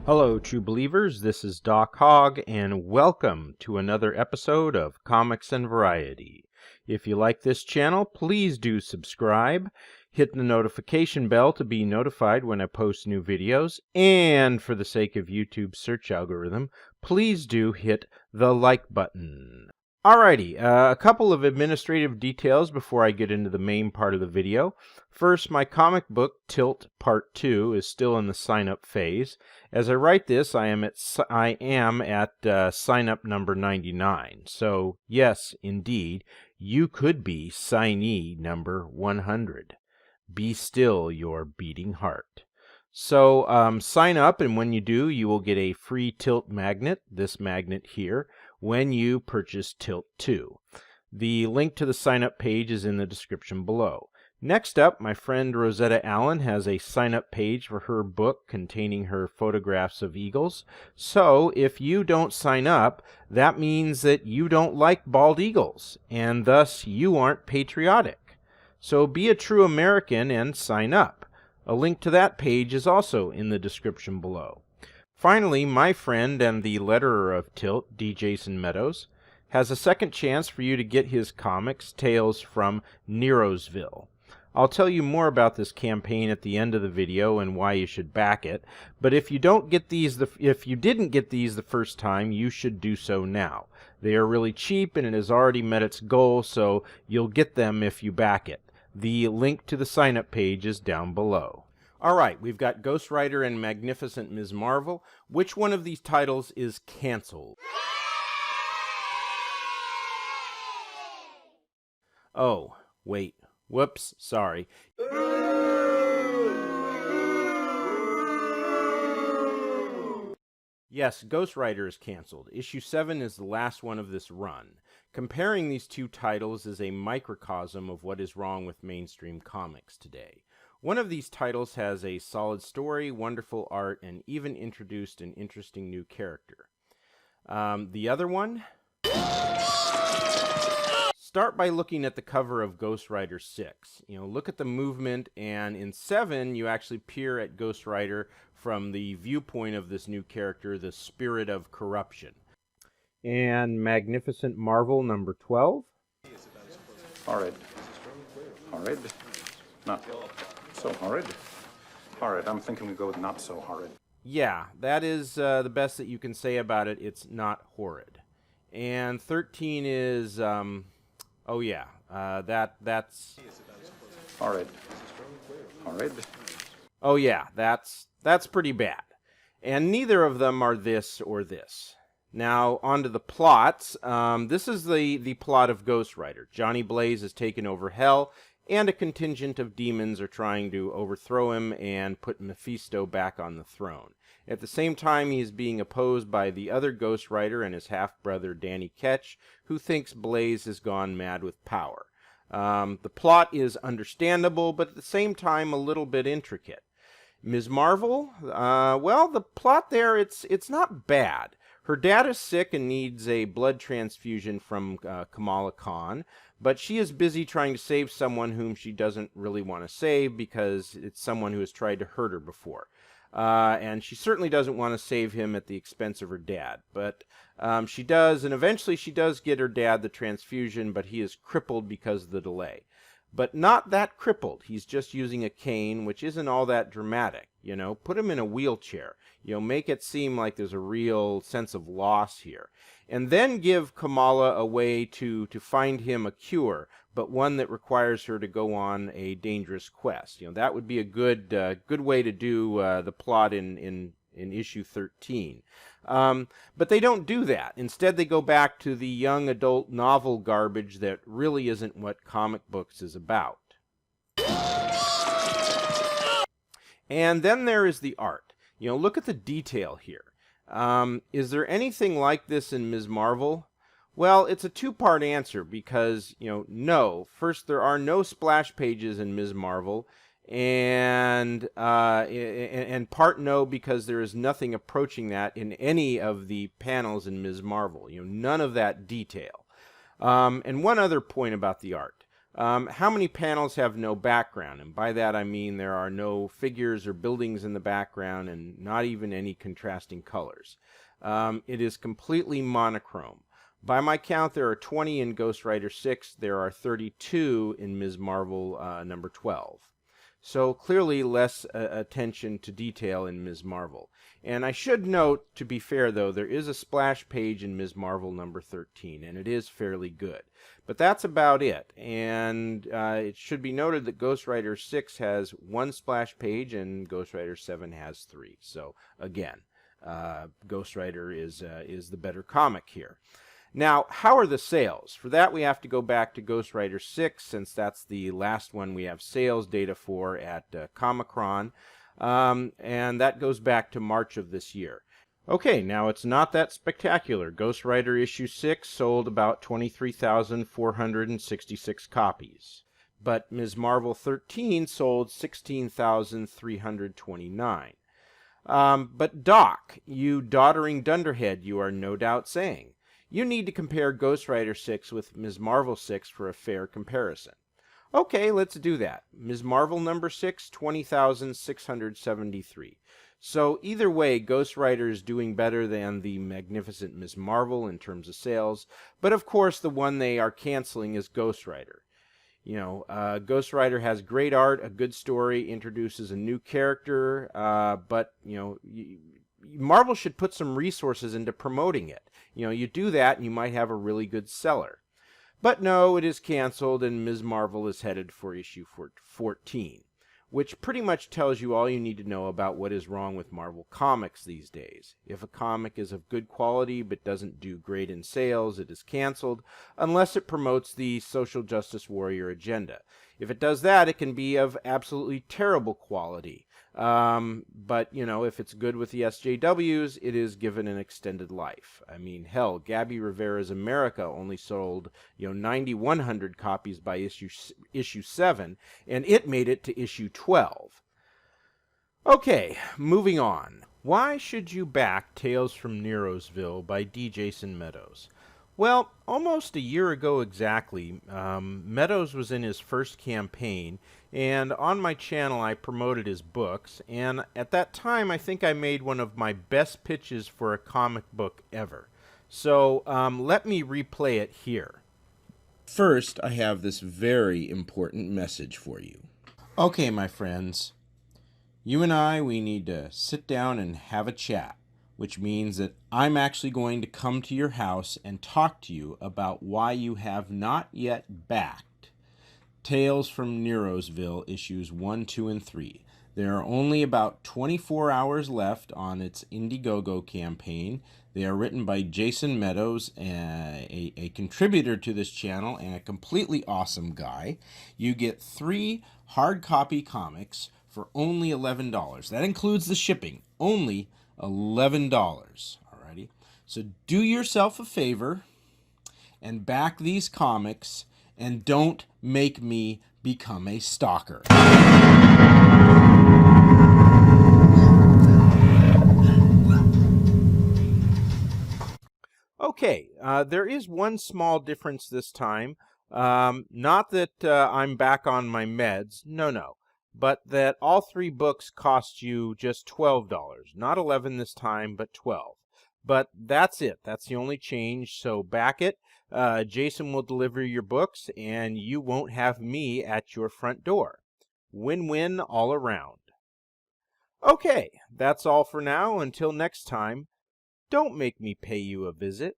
Hello, true believers. This is Doc Hogg, and welcome to another episode of Comics and Variety. If you like this channel, please do subscribe. Hit the notification bell to be notified when I post new videos. And for the sake of YouTube's search algorithm, please do hit the like button. Alrighty, a couple of administrative details before I get into the main part of the video. First, my comic book, Tilt Part 2, is still in the sign-up phase. As I write this, I am at sign-up number 99. So, yes, indeed, you could be signee number 100. Be still your beating heart. So, sign up, and when you do, you will get a free Tilt magnet, this magnet here, when you purchase Tilt 2. The link to the sign-up page is in the description below. Next up, my friend Rosetta Allen has a sign-up page for her book containing her photographs of eagles. So, if you don't sign up, that means that you don't like bald eagles, and thus you aren't patriotic. So be a true American and sign up. A link to that page is also in the description below. Finally, my friend and the letterer of Tilt, D. Jason Meadows, has a second chance for you to get his comics, Tales from Nerosville. I'll tell you more about this campaign at the end of the video and why you should back it, but if you didn't get these the first time, you should do so now. They are really cheap and it has already met its goal, so you'll get them if you back it. The link to the sign-up page is down below. All right, we've got Ghost Rider and Magnificent Ms. Marvel. Which one of these titles is canceled? Oh, wait. Whoops, sorry. Yes, Ghost Rider is canceled. Issue 7 is the last one of this run. Comparing these two titles is a microcosm of what is wrong with mainstream comics today. One of these titles has a solid story, wonderful art, and even introduced an interesting new character. The other one? Start by looking at the cover of Ghost Rider 6. Look at the movement, and in 7, you actually peer at Ghost Rider from the viewpoint of this new character, the Spirit of Corruption. And Magnificent Marvel number 12? Horrid. Horrid? Not so horrid. Horrid. I'm thinking we go with not so horrid. Yeah, that is the best that you can say about it. It's not horrid. And 13 is, oh yeah, that's... Horrid. Horrid? Oh yeah, that's pretty bad. And neither of them are this or this. Now, on to the plots. This is the plot of Ghost Rider. Johnny Blaze has taken over Hell, and a contingent of demons are trying to overthrow him and put Mephisto back on the throne. At the same time, he is being opposed by the other Ghost Rider and his half-brother Danny Ketch, who thinks Blaze has gone mad with power. The plot is understandable, but at the same time a little bit intricate. Ms. Marvel, well, the plot there, it's not bad. Her dad is sick and needs a blood transfusion from Kamala Khan, but she is busy trying to save someone whom she doesn't really want to save because it's someone who has tried to hurt her before. And she certainly doesn't want to save him at the expense of her dad. But she does, and eventually she does get her dad the transfusion, but he is crippled because of the delay. But not that crippled. He's just using a cane, which isn't all that dramatic. Put him in a wheelchair. Make it seem like there's a real sense of loss here. And then give Kamala a way to find him a cure, but one that requires her to go on a dangerous quest. That would be a good way to do the plot in issue 13. But they don't do that. Instead, they go back to the young adult novel garbage that really isn't what comic books is about. And then there is the art. Look at the detail here. Is there anything like this in Ms. Marvel? Well, it's a two-part answer because, no. First, there are no splash pages in Ms. Marvel, and part no because there is nothing approaching that in any of the panels in Ms. Marvel. None of that detail. And one other point about the art. How many panels have no background? And by that I mean there are no figures or buildings in the background and not even any contrasting colors. It is completely monochrome. By my count, there are 20 in Ghost Rider 6. There are 32 in Ms. Marvel number 12. So clearly less attention to detail in Ms. Marvel. And I should note, to be fair though, there is a splash page in Ms. Marvel number 13, and it is fairly good. But that's about it. And it should be noted that Ghost Rider 6 has one splash page and Ghost Rider 7 has 3. So again, Ghost Rider is the better comic here. Now, how are the sales? For that, we have to go back to Ghost Rider 6, since that's the last one we have sales data for at Comicron, and that goes back to March of this year. Okay, now it's not that spectacular. Ghost Rider issue 6 sold about 23,466 copies, but Ms. Marvel 13 sold 16,329. But Doc, you doddering dunderhead, you are no doubt saying, you need to compare Ghost Rider 6 with Ms. Marvel 6 for a fair comparison. Okay, let's do that. Ms. Marvel number 6, 20,673. So either way, Ghost Rider is doing better than the magnificent Ms. Marvel in terms of sales, but of course the one they are canceling is Ghost Rider. You know, Ghost Rider has great art, a good story, introduces a new character, but, you know, Marvel should put some resources into promoting it. You know, you do that and you might have a really good seller. But no, it is canceled and Ms. Marvel is headed for issue 14, which pretty much tells you all you need to know about what is wrong with Marvel Comics these days. If a comic is of good quality but doesn't do great in sales, it is canceled, unless it promotes the social justice warrior agenda. If it does that, it can be of absolutely terrible quality. But, you know, if it's good with the SJWs, it is given an extended life. I mean, hell, Gabby Rivera's America only sold, 9,100 copies by issue 7, and it made it to issue 12. Okay, moving on. Why should you back Tales from Nerosville by D. Jason Meadows? Well, almost a year ago exactly, Meadows was in his first campaign, and on my channel I promoted his books, and at that time I think I made one of my best pitches for a comic book ever. So let me replay it here. First, I have this very important message for you. Okay, my friends, you and I, we need to sit down and have a chat, which means that I'm actually going to come to your house and talk to you about why you have not yet backed Tales from Nerosville issues 1, 2, and 3. There are only about 24 hours left on its Indiegogo campaign. They are written by Jason Meadows, a contributor to this channel and a completely awesome guy. You get 3 hard copy comics for only $11. That includes the shipping. Only $11. Alrighty. So do yourself a favor and back these comics, and don't make me become a stalker. Okay, there is one small difference this time. Not that I'm back on my meds, no, but that all 3 books cost you just $12. Not 11 this time, but 12. But that's it. That's the only change, so back it. Jason will deliver your books, and you won't have me at your front door. Win-win all around. Okay, that's all for now. Until next time, don't make me pay you a visit.